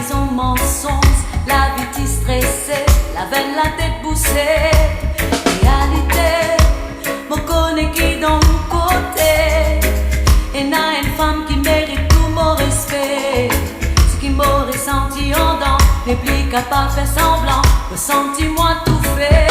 trahison, mensonge, la vie t'y stressée, la veine, la tête poussée. Réalité, me connais qui dans mon côté. Et n'a une femme qui mérite tout mon respect. Ce qui m'aurait senti en dents n'est plus capable de faire semblant. Ressenti-moi tout fait.